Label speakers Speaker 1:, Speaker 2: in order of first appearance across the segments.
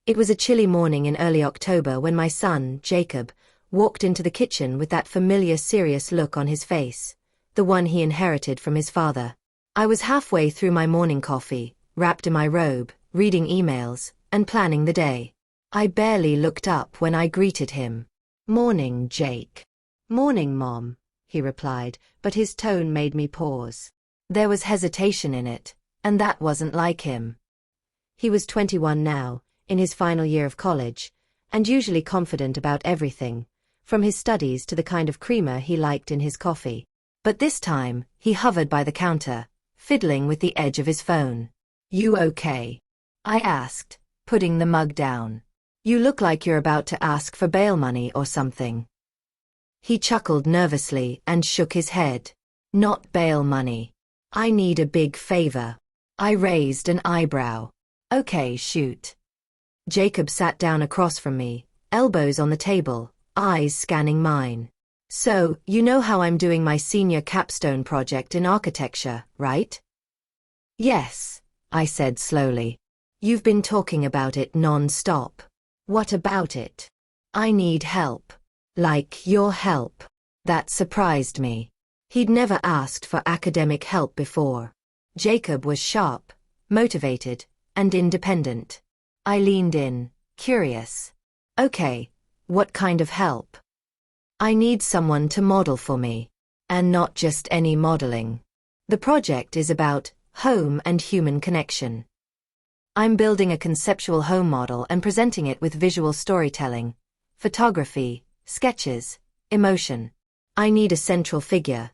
Speaker 1: It was a chilly morning in early October when my son, Jacob, walked into the kitchen with that familiar serious look on his face, the one he inherited from his father. I was halfway through my morning coffee, wrapped in my robe, reading emails, and planning the day. I barely looked up when I greeted him. "Morning, Jake." "Morning, Mom," he replied, but his tone made me pause. There was hesitation in it, and that wasn't like him. He was 21 now, in his final year of college, and usually confident about everything, from his studies to the kind of creamer he liked in his coffee. But this time, he hovered by the counter, fiddling with the edge of his phone. "You okay?" I asked, putting the mug down. "You look like you're about to ask for bail money or something." He chuckled nervously and shook his head. "Not bail money. I need a big favor." I raised an eyebrow. "Okay, shoot." Jacob sat down across from me, elbows on the table, eyes scanning mine. "So, you know how I'm doing my senior capstone project in architecture, right?" "Yes," I said slowly. "You've been talking about it non-stop. What about it?" "I need help." "Like your help." That surprised me. He'd never asked for academic help before. Jacob was sharp, motivated, and independent. I leaned in, curious. "Okay, what kind of help?" "I need someone to model for me. And not just any modeling. The project is about home and human connection. I'm building a conceptual home model and presenting it with visual storytelling, photography, sketches, emotion. I need a central figure,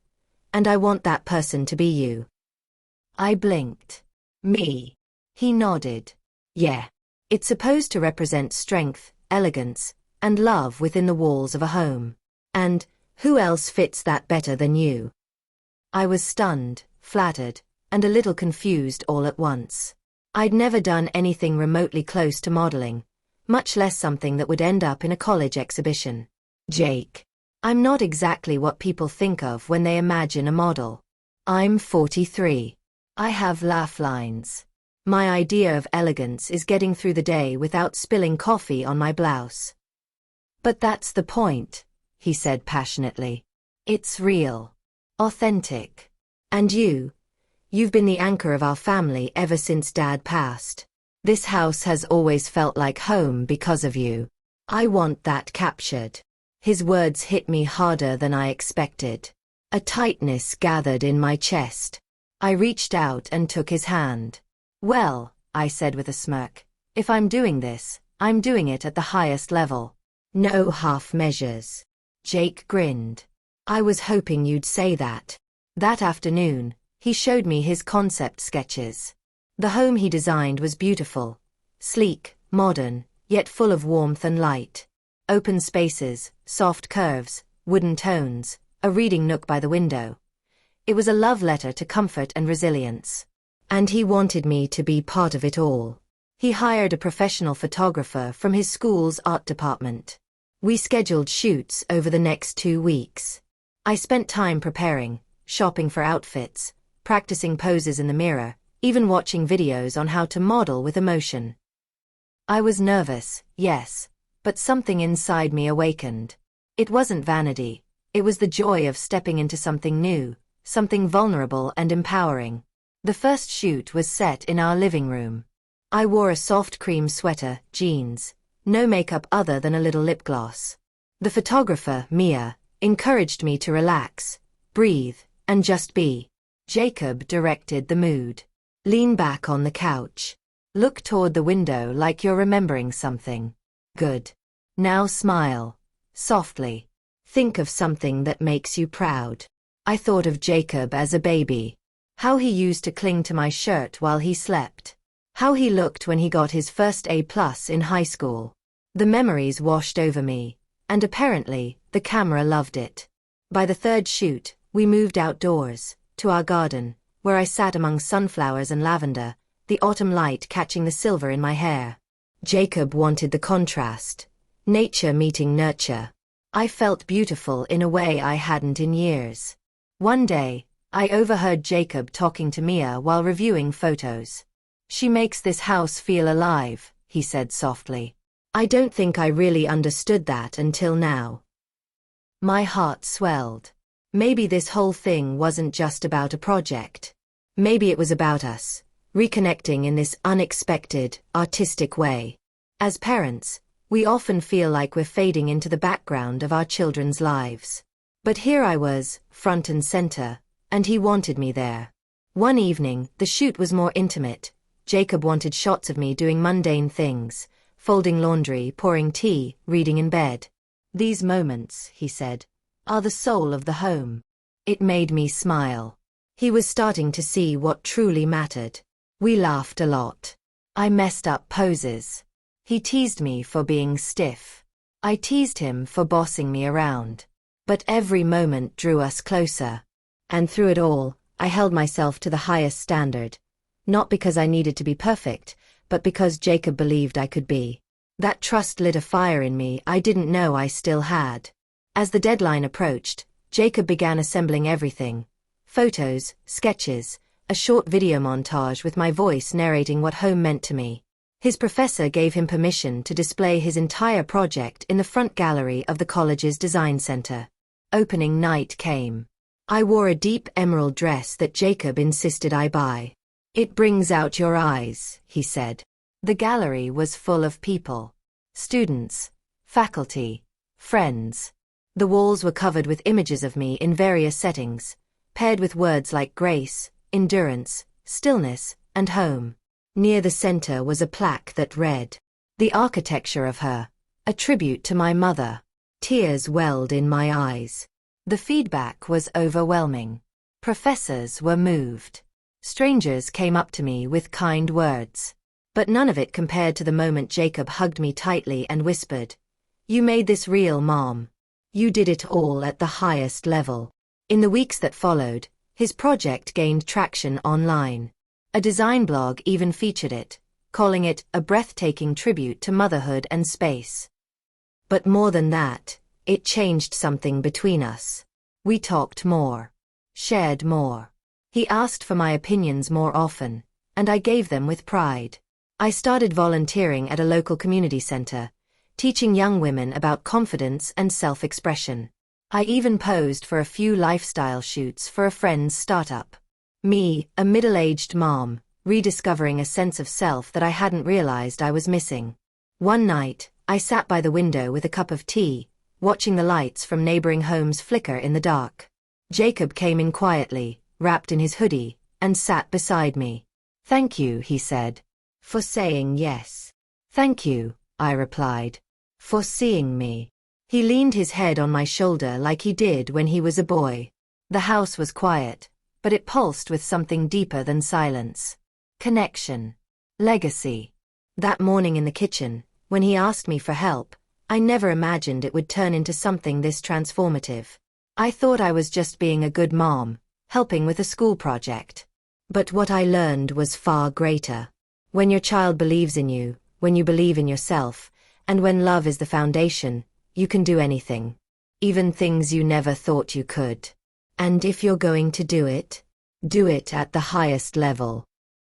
Speaker 1: and I want that person to be you." I blinked. "Me?" He nodded. "Yeah. It's supposed to represent strength, elegance, and love within the walls of a home. And who else fits that better than you?" I was stunned, flattered, and a little confused all at once. I'd never done anything remotely close to modeling, much less something that would end up in a college exhibition. "Jake, I'm not exactly what people think of when they imagine a model. I'm 43. I have laugh lines. My idea of elegance is getting through the day without spilling coffee on my blouse." "But that's the point," he said passionately. "It's real. Authentic. And you've been the anchor of our family ever since Dad passed. This house has always felt like home because of you. I want that captured." His words hit me harder than I expected. A tightness gathered in my chest. I reached out and took his hand. "Well," I said with a smirk, "if I'm doing this, I'm doing it at the highest level. No half measures." Jake grinned. "I was hoping you'd say that." That afternoon, he showed me his concept sketches. The home he designed was beautiful, sleek, modern, yet full of warmth and light. Open spaces, soft curves, wooden tones, a reading nook by the window. It was a love letter to comfort and resilience. And he wanted me to be part of it all. He hired a professional photographer from his school's art department. We scheduled shoots over the next 2 weeks. I spent time preparing, shopping for outfits, practicing poses in the mirror, even watching videos on how to model with emotion. I was nervous, yes, but something inside me awakened. It wasn't vanity. It was the joy of stepping into something new, something vulnerable and empowering. The first shoot was set in our living room. I wore a soft cream sweater, jeans, no makeup other than a little lip gloss. The photographer, Mia, encouraged me to relax, breathe, and just be. Jacob directed the mood. "Lean back on the couch. Look toward the window like you're remembering something. Good. Now smile. Softly. Think of something that makes you proud." I thought of Jacob as a baby. How he used to cling to my shirt while he slept. How he looked when he got his first A+ in high school. The memories washed over me, and apparently, the camera loved it. By the third shoot, we moved outdoors, to our garden, where I sat among sunflowers and lavender, the autumn light catching the silver in my hair. Jacob wanted the contrast. Nature meeting nurture. I felt beautiful in a way I hadn't in years. One day, I overheard Jacob talking to Mia while reviewing photos. "She makes this house feel alive," he said softly. I don't think I really understood that until now. My heart swelled. Maybe this whole thing wasn't just about a project. Maybe it was about us, reconnecting in this unexpected, artistic way. As parents, we often feel like we're fading into the background of our children's lives. But here I was, front and center, and he wanted me there. One evening, the shoot was more intimate. Jacob wanted shots of me doing mundane things, folding laundry, pouring tea, reading in bed. These moments, he said, are the soul of the home. It made me smile. He was starting to see what truly mattered. We laughed a lot. I messed up poses. He teased me for being stiff. I teased him for bossing me around. But every moment drew us closer. And through it all, I held myself to the highest standard. Not because I needed to be perfect, but because Jacob believed I could be. That trust lit a fire in me I didn't know I still had. As the deadline approached, Jacob began assembling everything. Photos, sketches, a short video montage with my voice narrating what home meant to me. His professor gave him permission to display his entire project in the front gallery of the college's design center. Opening night came. I wore a deep emerald dress that Jacob insisted I buy. It brings out your eyes, he said. The gallery was full of people. Students, faculty, friends. The walls were covered with images of me in various settings, paired with words like grace, endurance, stillness, and home. Near the center was a plaque that read, "The architecture of her, a tribute to my mother." Tears welled in my eyes. The feedback was overwhelming. Professors were moved. Strangers came up to me with kind words. But none of it compared to the moment Jacob hugged me tightly and whispered, "You made this real, Mom. You did it all at the highest level." In the weeks that followed, his project gained traction online. A design blog even featured it, calling it a breathtaking tribute to motherhood and space. But more than that, it changed something between us. We talked more, shared more. He asked for my opinions more often, and I gave them with pride. I started volunteering at a local community center, teaching young women about confidence and self-expression. I even posed for a few lifestyle shoots for a friend's startup. Me, a middle-aged mom, rediscovering a sense of self that I hadn't realized I was missing. One night, I sat by the window with a cup of tea, watching the lights from neighboring homes flicker in the dark. Jacob came in quietly, wrapped in his hoodie, and sat beside me. "Thank you," he said, "for saying yes." "Thank you," I replied, "for seeing me." He leaned his head on my shoulder like he did when he was a boy. The house was quiet, but it pulsed with something deeper than silence. Connection. Legacy. That morning in the kitchen, when he asked me for help, I never imagined it would turn into something this transformative. I thought I was just being a good mom, helping with a school project. But what I learned was far greater. When your child believes in you, when you believe in yourself, and when love is the foundation, you can do anything. Even things you never thought you could. And if you're going to do it at the highest level.